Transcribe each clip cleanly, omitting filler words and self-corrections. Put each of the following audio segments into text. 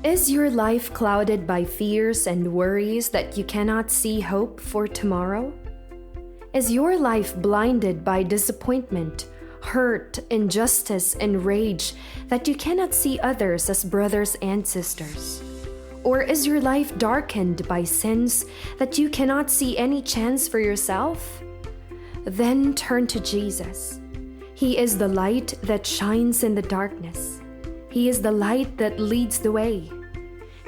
Is your life clouded by fears and worries that you cannot see hope for tomorrow? Is your life blinded by disappointment, hurt, injustice, and rage that you cannot see others as brothers and sisters? Or is your life darkened by sins that you cannot see any chance for yourself? Then turn to Jesus. He is the light that shines in the darkness. He is the light that leads the way.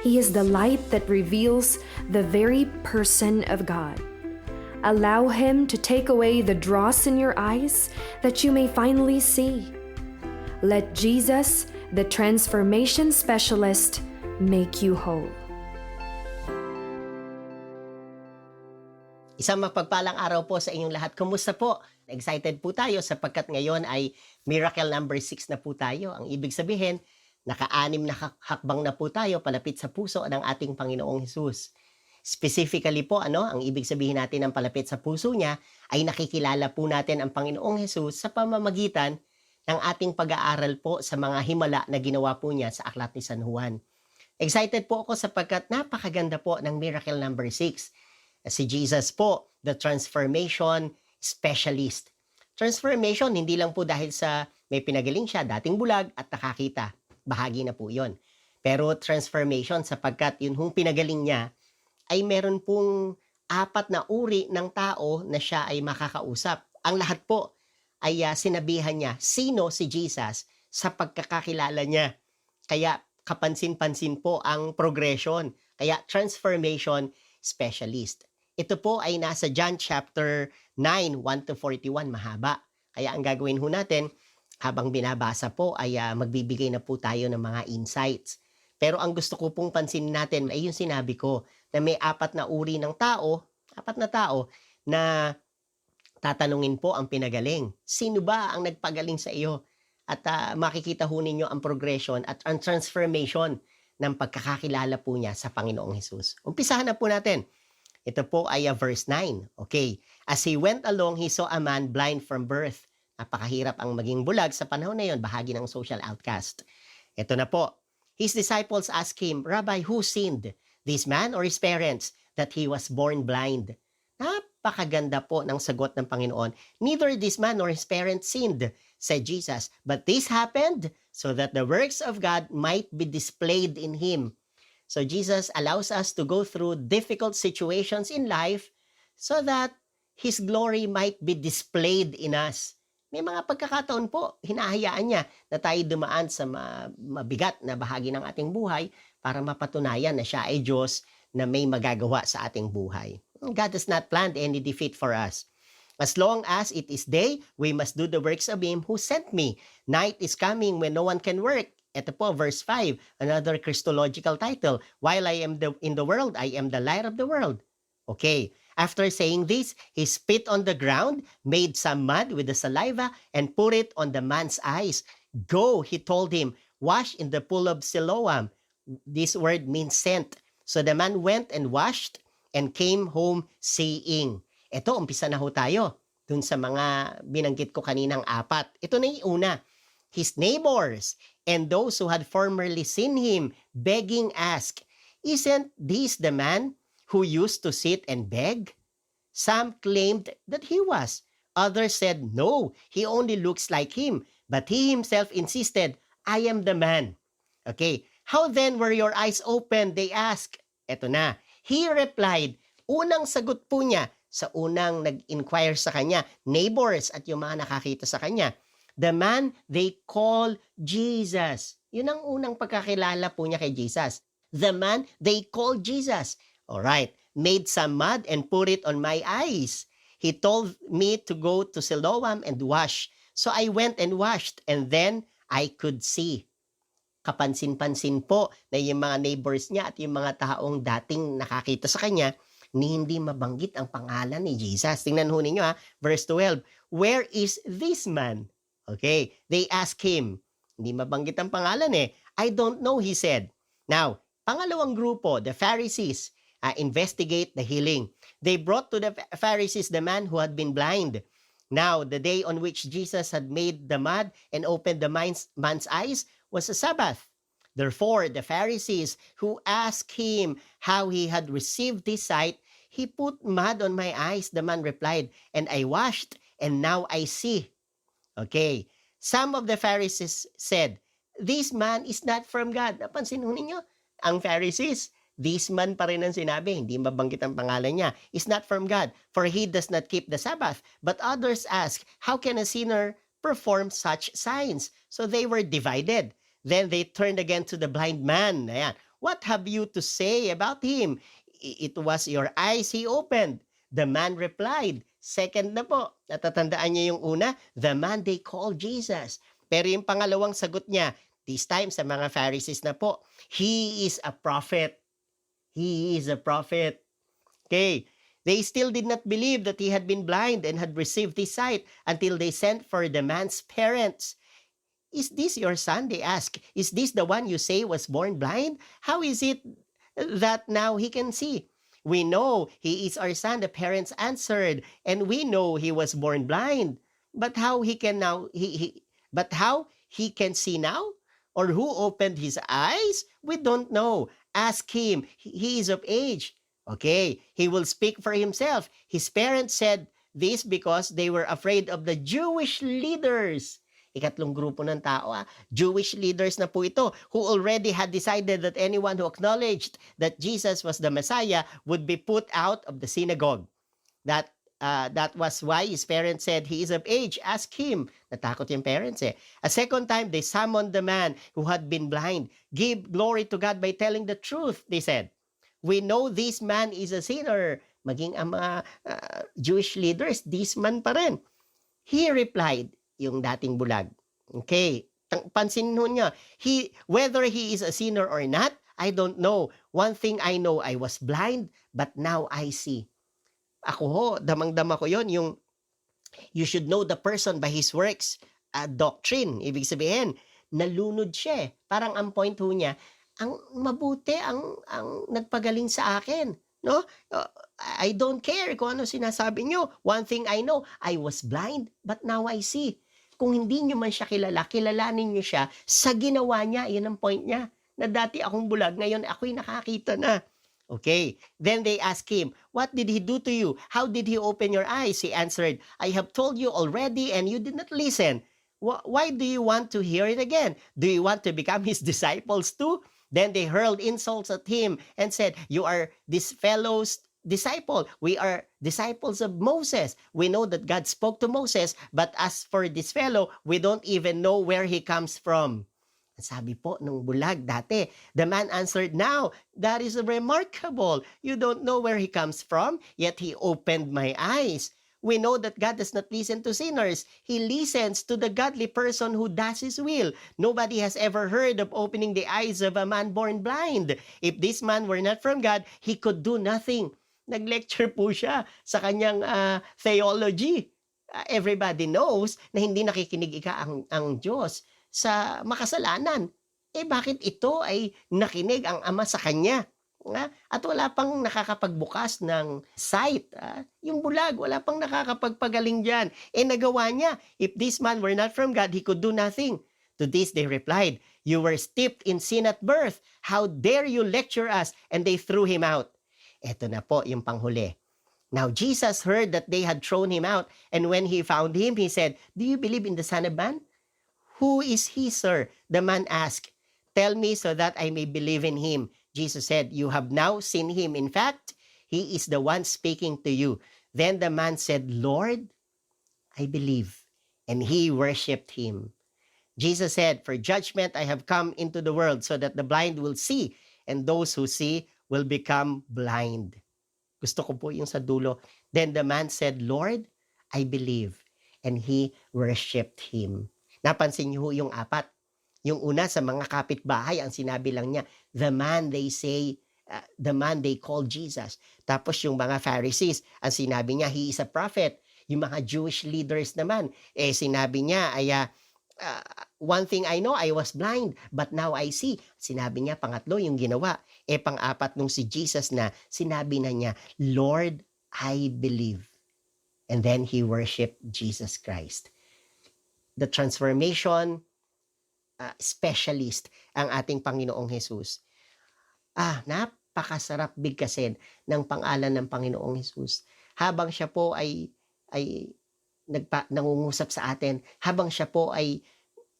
He is the light that reveals the very person of God. Allow Him to take away the dross in your eyes that you may finally see. Let Jesus, the transformation specialist, make you whole. Isang mapagpalang araw po sa inyong lahat. Kumusta po? Excited po tayo sapagkat ngayon ay miracle number 6 na po tayo. Ang ibig sabihin, naka-anim na hakbang na po tayo palapit sa puso ng ating Panginoong Hesus. Specifically po, ang ibig sabihin natin ng palapit sa puso niya ay nakikilala po natin ang Panginoong Hesus sa pamamagitan ng ating pag-aaral po sa mga himala na ginawa po niya sa Aklat ni San Juan. Excited po ako sapagkat napakaganda po ng miracle number 6. Si Jesus po, the transformation specialist. Transformation, hindi lang po dahil sa may pinagaling siya, dating bulag at nakakita. Bahagi na po yon. Pero transformation sapagkat yun hong pinagaling niya ay meron pong 4 na uri ng tao na siya ay makakausap. Ang lahat po ay sinabihan niya sino si Jesus sa pagkakakilala niya. Kaya kapansin-pansin po ang progression. Kaya transformation specialist. Ito po ay nasa John chapter 9, 1-41, mahaba. Kaya ang gagawin ho natin, habang binabasa po ay magbibigay na po tayo ng mga insights. Pero ang gusto ko pong pansinin natin ay yung sinabi ko na may 4 na uri ng tao, 4 na tao na tatanungin po ang pinagaling. Sino ba ang nagpagaling sa iyo? At makikita ho ninyo ang progression at ang transformation ng pagkakakilala po niya sa Panginoong Hesus. Umpisahan na po natin. Ito po ay verse 9. Okay. As he went along, he saw a man blind from birth. Napakahirap ang maging bulag sa panahon na yon, bahagi ng social outcast. Ito na po. His disciples asked him, Rabbi, who sinned, this man or his parents, that he was born blind? Napakaganda po ng sagot ng Panginoon. Neither this man nor his parents sinned, said Jesus, but this happened so that the works of God might be displayed in him. So Jesus allows us to go through difficult situations in life so that His glory might be displayed in us. May mga pagkakataon po, hinahayaan niya na tayo dumaan sa mabigat na bahagi ng ating buhay para mapatunayan na siya ay Diyos na may magagawa sa ating buhay. God has not planned any defeat for us. As long as it is day, we must do the works of Him who sent me. Night is coming when no one can work. Ito po, verse 5, another Christological title. While I am in the world, I am the light of the world. Okay. After saying this, he spit on the ground, made some mud with the saliva, and put it on the man's eyes. Go, he told him, wash in the pool of Siloam. This word means sent. So the man went and washed and came home seeing. Ito, umpisa na ho tayo dun sa mga binanggit ko kaninang 4. Ito na yung una. His neighbors and those who had formerly seen him begging asked, isn't this the man who used to sit and beg? Some claimed that he was. Others said, no, he only looks like him. But he himself insisted, I am the man. Okay, how then were your eyes opened? They asked. Eto na. He replied, unang sagot po niya sa unang nag-inquire sa kanya, neighbors at yung mga nakakita sa kanya. The man they call Jesus. Yun ang unang pagkakilala po niya kay Jesus. The man they call Jesus. Alright, made some mud and put it on my eyes. He told me to go to Siloam and wash. So I went and washed and then I could see. Kapansin-pansin po na yung mga neighbors niya at yung mga taong dating nakakita sa kanya ni hindi mabanggit ang pangalan ni Jesus. Tingnan ho ninyo verse 12. Where is this man? Okay, they asked him. Hindi mabanggit ang pangalan I don't know, he said. Now, pangalawang grupo, the Pharisees, investigate the healing. They brought to the Pharisees the man who had been blind. Now, the day on which Jesus had made the mud and opened the man's eyes was a Sabbath. Therefore, the Pharisees who asked him how he had received his sight, he put mud on my eyes, the man replied, and I washed, and now I see. Okay. Some of the Pharisees said, this man is not from God. Napansin ho ninyo? Ang Pharisees, this man pa rin ang sinabi, hindi mabanggit ang pangalan niya, is not from God, for he does not keep the Sabbath. But others ask, how can a sinner perform such signs? So they were divided. Then they turned again to the blind man. Ayan. What have you to say about him? It was your eyes he opened. The man replied. Second na po, natatandaan niyo yung una, the man they called Jesus. Pero yung pangalawang sagot niya, this time sa mga Pharisees na po, he is a prophet. He is a prophet. Okay. They still did not believe that he had been blind and had received his sight until they sent for the man's parents. Is this your son? They asked. Is this the one you say was born blind? How is it that now he can see? We know he is our son, the parents answered, and we know he was born blind. But how he can now how he can see now? Or who opened his eyes? We don't know. Ask him. He is of age. Okay, he will speak for himself. His parents said this because they were afraid of the Jewish leaders. Ikatlong grupo ng tao, Jewish leaders na po ito who already had decided that anyone who acknowledged that Jesus was the Messiah would be put out of the synagogue. That was why his parents said, he is of age, ask him. Natakot yung parents eh. A second time, they summoned the man who had been blind. Give glory to God by telling the truth, they said. We know this man is a sinner. Maging ang mga Jewish leaders, this man pa rin. He replied, yung dating bulag. Okay, pansin niyo, whether he is a sinner or not, I don't know. One thing I know, I was blind, but now I see. Ako ho, damang-dama ko yon, yung you should know the person by his works. Doctrine, ibig sabihin, nalunod siya. Parang ang point ho niya, ang mabuti ang nagpagaling sa akin. No? I don't care kung ano sinasabi nyo. One thing I know, I was blind, but now I see. Kung hindi nyo man siya kilala, kilalanin nyo siya sa ginawa niya. Yan ang point niya. Na dati akong bulag, ngayon ako'y nakakita na. Okay. Then they asked him, what did he do to you? How did he open your eyes? He answered, I have told you already and you did not listen. Why do you want to hear it again? Do you want to become his disciples too? Then they hurled insults at him and said, you are this fellow's disciple. We are disciples of Moses. We know that God spoke to Moses, but as for this fellow, we don't even know where he comes from. Sabi po nung bulag dati, the man answered, now, that is remarkable. You don't know where he comes from, yet he opened my eyes. We know that God does not listen to sinners. He listens to the godly person who does His will. Nobody has ever heard of opening the eyes of a man born blind. If this man were not from God, he could do nothing. Nag-lecture po siya sa kanyang theology. Everybody knows na hindi nakikinig ang Diyos sa makasalanan. Bakit ito ay nakinig ang Ama sa kanya? At wala pang nakakapagbukas ng sight. Yung bulag, wala pang nakakapagpagaling dyan. Nagawa niya. If this man were not from God, he could do nothing. To this they replied, you were steeped in sin at birth. How dare you lecture us? And they threw him out. Eto na po yung panghuli. Now Jesus heard that they had thrown him out, and when he found him, he said, do you believe in the Son of Man? Who is he, sir? The man asked. Tell me so that I may believe in him. Jesus said, you have now seen him. In fact, he is the one speaking to you. Then the man said, Lord, I believe. And he worshipped him. Jesus said, for judgment I have come into the world so that the blind will see, and those who see will become blind. Gusto ko po yung sa dulo. Then the man said, Lord, I believe. And he worshipped him. Napansin niyo yung apat. Yung una sa mga kapitbahay, ang sinabi lang niya, the man they call Jesus. Tapos yung mga Pharisees, ang sinabi niya, he is a prophet. Yung mga Jewish leaders naman, sinabi niya, one thing I know, I was blind, but now I see. Sinabi niya, pangatlo, yung ginawa. Pang-apat nung si Jesus na, sinabi na niya, Lord, I believe. And then he worshiped Jesus Christ. The transformation specialist ang ating Panginoong Jesus. Napakasarap bigkasin ng pangalan ng Panginoong Jesus. Habang siya po ay nangungusap sa atin, habang siya po ay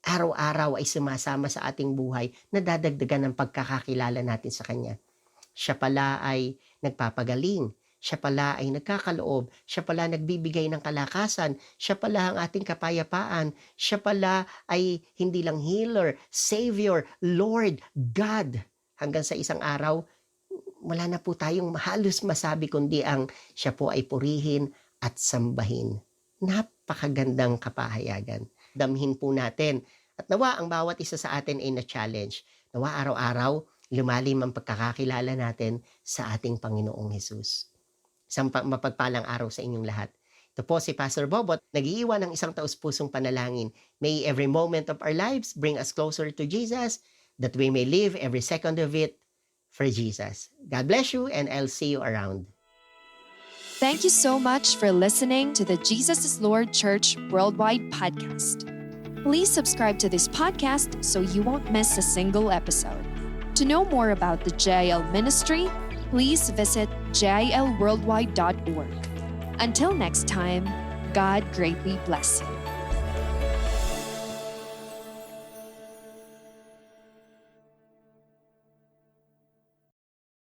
araw-araw ay sumasama sa ating buhay, nadadagdagan ng pagkakakilala natin sa Kanya. Siya pala ay nagpapagaling, siya pala ay nagkakaloob, siya pala nagbibigay ng kalakasan, siya pala ang ating kapayapaan, siya pala ay hindi lang healer, Savior, Lord, God. Hanggang sa isang araw, wala na po tayong halos masabi kundi ang siya po ay purihin at sambahin. Napakagandang kapahayagan. Damhin po natin. At nawa ang bawat isa sa atin ay na-challenge. Nawa araw-araw, lumalim ang pagkakakilala natin sa ating Panginoong Jesus. Isang mapagpalang araw sa inyong lahat. Ito po si Pastor Bobot, nag-iiwan ng isang taus-pusong panalangin. May every moment of our lives bring us closer to Jesus, that we may live every second of it for Jesus. God bless you, and I'll see you around. Thank you so much for listening to the Jesus is Lord Church Worldwide podcast. Please subscribe to this podcast so you won't miss a single episode. To know more about the JIL ministry, please visit jilworldwide.org. Until next time, God greatly bless you.